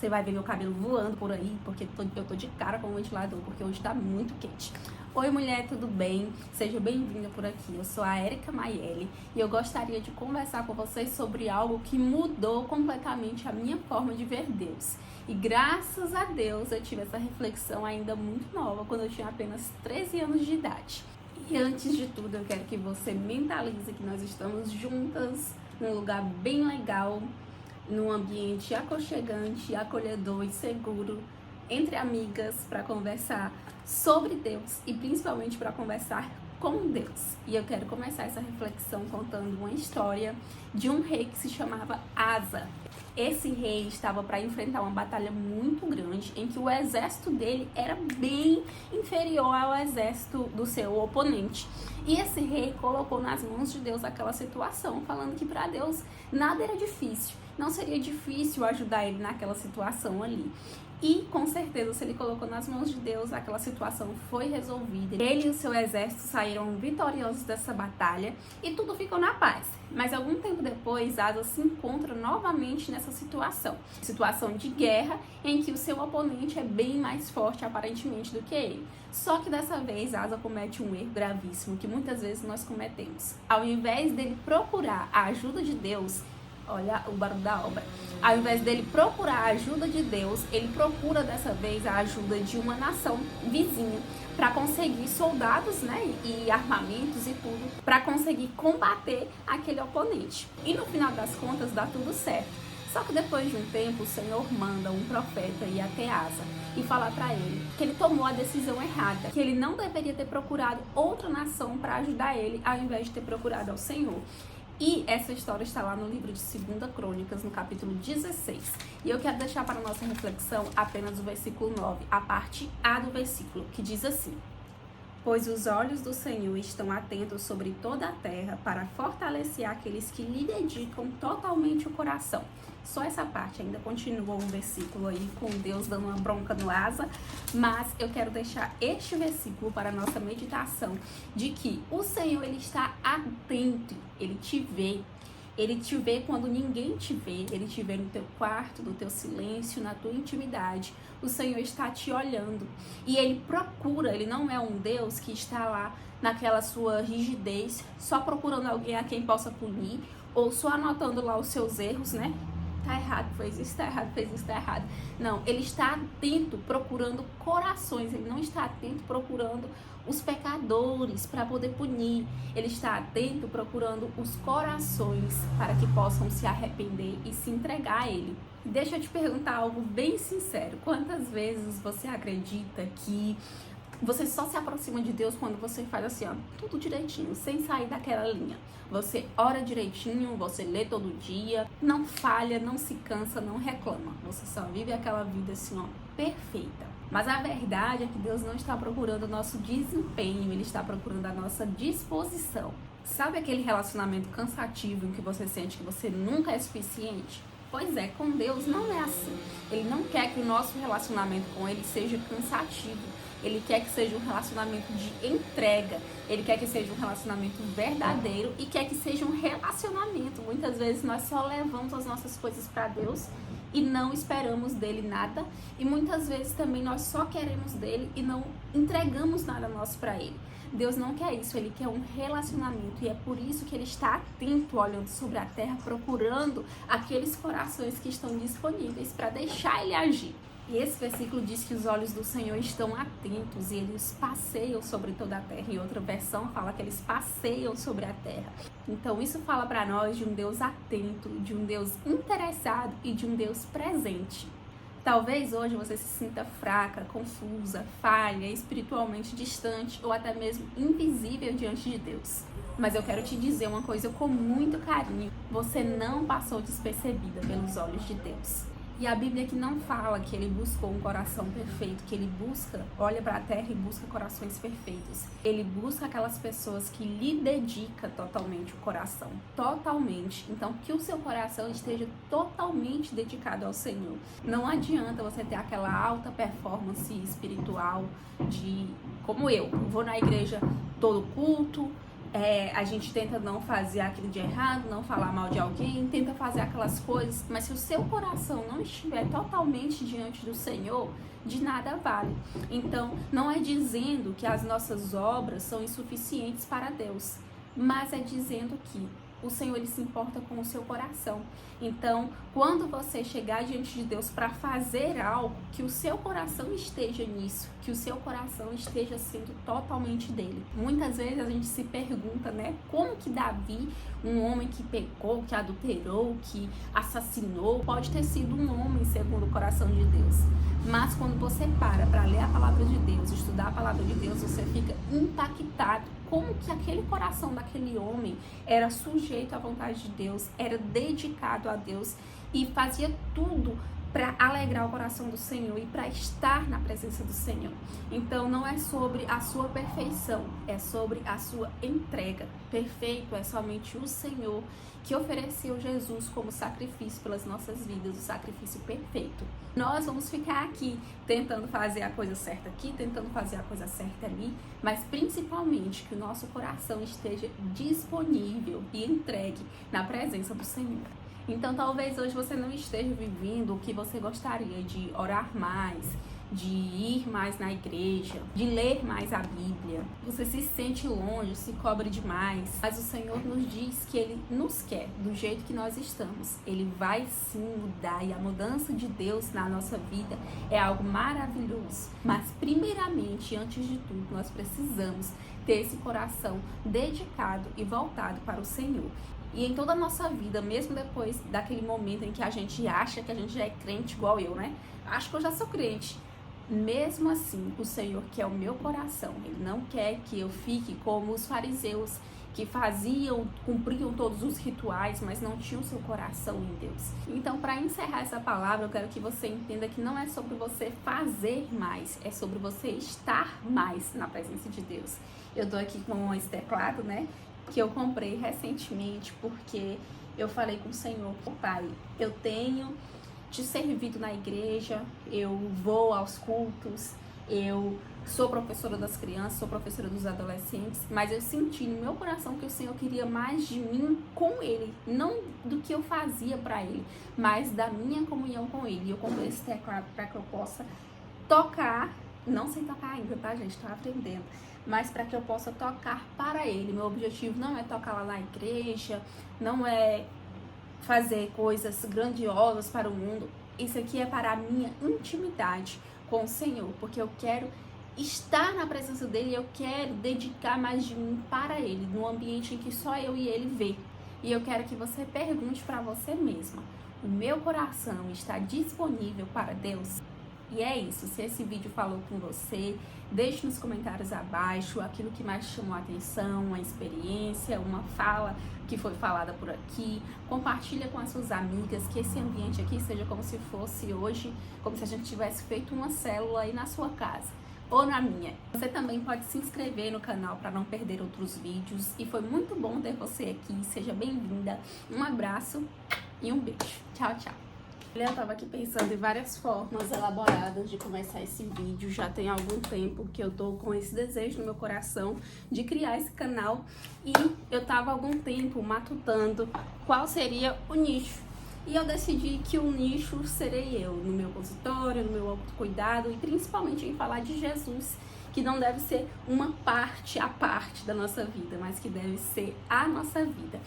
Você vai ver meu cabelo voando por aí, porque eu tô de cara com o ventilador, porque hoje tá muito quente. Oi mulher, tudo bem? Seja bem-vinda por aqui. Eu sou a Erika Maiele e eu gostaria de conversar com vocês sobre algo que mudou completamente a minha forma de ver Deus. E graças a Deus eu tive essa reflexão ainda muito nova, quando eu tinha apenas 13 anos de idade. E antes de tudo, eu quero que você mentalize que nós estamos juntas num lugar bem legal, num ambiente aconchegante, acolhedor e seguro, entre amigas, para conversar sobre Deus e principalmente para conversar com Deus. E eu quero começar essa reflexão contando uma história de um rei que se chamava Asa. Esse rei estava para enfrentar uma batalha muito grande, em que o exército dele era bem inferior ao exército do seu oponente. E esse rei colocou nas mãos de Deus aquela situação, falando que para Deus nada era difícil, não seria difícil ajudar ele naquela situação ali. E com certeza, se ele colocou nas mãos de Deus, aquela situação foi resolvida. Ele e o seu exército saíram vitoriosos dessa batalha e tudo ficou na paz. Mas algum tempo depois, Asa se encontra novamente nessa situação de guerra, em que o seu oponente é bem mais forte aparentemente do que ele. Só que dessa vez, Asa comete um erro gravíssimo que muitas vezes nós cometemos. Ao invés dele procurar a ajuda de Deus, olha o barulho da obra. Ao invés dele procurar a ajuda de Deus, ele procura dessa vez a ajuda de uma nação vizinha para conseguir soldados, né, e armamentos e tudo, para conseguir combater aquele oponente. E no final das contas dá tudo certo. Só que depois de um tempo, o Senhor manda um profeta ir até Asa e falar para ele que ele tomou a decisão errada, que ele não deveria ter procurado outra nação para ajudar ele, ao invés de ter procurado ao Senhor. E essa história está lá no livro de 2 Crônicas, no capítulo 16. E eu quero deixar para a nossa reflexão apenas o versículo 9, a parte A do versículo, que diz assim: pois os olhos do Senhor estão atentos sobre toda a terra para fortalecer aqueles que lhe dedicam totalmente o coração. Só essa parte, ainda continua um versículo aí com Deus dando uma bronca no Asa, mas eu quero deixar este versículo para a nossa meditação, de que o Senhor, ele está atento, ele te vê quando ninguém te vê, ele te vê no teu quarto, no teu silêncio, na tua intimidade. O Senhor está te olhando e ele procura, ele não é um Deus que está lá naquela sua rigidez, só procurando alguém a quem possa punir, ou só anotando lá os seus erros, né? Tá errado, fez isso, tá errado, fez isso, tá errado. Não, ele está atento, procurando corações, ele não está atento procurando os pecadores para poder punir. Ele está atento procurando os corações para que possam se arrepender e se entregar a ele. Deixa eu te perguntar algo bem sincero. Quantas vezes você acredita que você só se aproxima de Deus quando você faz assim, ó, tudo direitinho, sem sair daquela linha? Você ora direitinho, você lê todo dia, não falha, não se cansa, não reclama. Você só vive aquela vida assim, ó, perfeita. Mas a verdade é que Deus não está procurando o nosso desempenho, Ele está procurando a nossa disposição. Sabe aquele relacionamento cansativo em que você sente que você nunca é suficiente? Pois é, com Deus não é assim. Ele não quer que o nosso relacionamento com Ele seja cansativo. Ele quer que seja um relacionamento de entrega. Ele quer que seja um relacionamento verdadeiro e quer que seja um relacionamento. Muitas vezes nós só levamos as nossas coisas para Deus e não esperamos dele nada. E muitas vezes também nós só queremos dele e não entregamos nada nosso para ele. Deus não quer isso, ele quer um relacionamento e é por isso que ele está atento, olhando sobre a terra, procurando aqueles corações que estão disponíveis para deixar ele agir. E esse versículo diz que os olhos do Senhor estão atentos e eles passeiam sobre toda a terra. Em outra versão fala que eles passeiam sobre a terra. Então isso fala para nós de um Deus atento, de um Deus interessado e de um Deus presente. Talvez hoje você se sinta fraca, confusa, falha, espiritualmente distante ou até mesmo invisível diante de Deus. Mas eu quero te dizer uma coisa com muito carinho: você não passou despercebida pelos olhos de Deus. E a Bíblia aqui não fala que ele buscou um coração perfeito, que ele olha para a terra e busca corações perfeitos. Ele busca aquelas pessoas que lhe dedicam totalmente o coração, totalmente. Então, que o seu coração esteja totalmente dedicado ao Senhor. Não adianta você ter aquela alta performance espiritual como eu vou na igreja todo culto, A gente tenta não fazer aquilo de errado, não falar mal de alguém, tenta fazer aquelas coisas, mas se o seu coração não estiver totalmente diante do Senhor, de nada vale. Então, não é dizendo que as nossas obras são insuficientes para Deus, mas é dizendo que o Senhor, ele se importa com o seu coração. Então, quando você chegar diante de Deus para fazer algo, que o seu coração esteja nisso, que o seu coração esteja sendo totalmente dele. Muitas vezes a gente se pergunta, né, como que Davi, um homem que pecou, que adulterou, que assassinou, pode ter sido um homem segundo o coração de Deus. Mas quando você para ler a palavra de Deus, estudar a palavra de Deus, você fica impactado como que aquele coração daquele homem era sujeito à vontade de Deus, era dedicado a Deus e fazia tudo para alegrar o coração do Senhor e para estar na presença do Senhor. Então não é sobre a sua perfeição, é sobre a sua entrega. Perfeito é somente o Senhor, que ofereceu Jesus como sacrifício pelas nossas vidas, o sacrifício perfeito. Nós vamos ficar aqui tentando fazer a coisa certa aqui, tentando fazer a coisa certa ali, mas principalmente que o nosso coração esteja disponível e entregue na presença do Senhor. Então talvez hoje você não esteja vivendo o que você gostaria, de orar mais, de ir mais na igreja, de ler mais a Bíblia. Você se sente longe, se cobra demais, mas o Senhor nos diz que Ele nos quer do jeito que nós estamos. Ele vai sim mudar, e a mudança de Deus na nossa vida é algo maravilhoso. Mas primeiramente, antes de tudo, nós precisamos ter esse coração dedicado e voltado para o Senhor. E em toda a nossa vida, mesmo depois daquele momento em que a gente acha que a gente já é crente igual eu, né? Acho que eu já sou crente. Mesmo assim, o Senhor quer o meu coração. Ele não quer que eu fique como os fariseus, que cumpriam todos os rituais, mas não tinham seu coração em Deus. Então, para encerrar essa palavra, eu quero que você entenda que não é sobre você fazer mais, é sobre você estar mais na presença de Deus. Eu tô aqui com esse teclado, né, que eu comprei recentemente, porque eu falei com o Senhor: Pai, eu tenho te servido na igreja, eu vou aos cultos, eu sou professora das crianças, sou professora dos adolescentes, mas eu senti no meu coração que o Senhor queria mais de mim com Ele, não do que eu fazia para Ele, mas da minha comunhão com Ele. E eu comprei esse teclado para que eu possa tocar, não sei tocar ainda, tá, gente? Tô aprendendo. Mas para que eu possa tocar para Ele. Meu objetivo não é tocar lá na igreja, não é fazer coisas grandiosas para o mundo. Isso aqui é para a minha intimidade com o Senhor, porque eu quero estar na presença dele e eu quero dedicar mais de mim para Ele, num ambiente em que só eu e Ele vê. E eu quero que você pergunte para você mesma: o meu coração está disponível para Deus? E é isso. Se esse vídeo falou com você, deixe nos comentários abaixo aquilo que mais te chamou a atenção, uma experiência, uma fala que foi falada por aqui. Compartilha com as suas amigas, que esse ambiente aqui seja como se fosse hoje, como se a gente tivesse feito uma célula aí na sua casa ou na minha. Você também pode se inscrever no canal para não perder outros vídeos. E foi muito bom ter você aqui. Seja bem-vinda. Um abraço e um beijo. Tchau, tchau. Eu tava aqui pensando em várias formas elaboradas de começar esse vídeo. Já tem algum tempo que eu tô com esse desejo no meu coração de criar esse canal. E eu tava há algum tempo matutando qual seria o nicho. E eu decidi que o nicho serei eu, no meu consultório, no meu autocuidado e principalmente em falar de Jesus, que não deve ser uma parte à parte da nossa vida, mas que deve ser a nossa vida.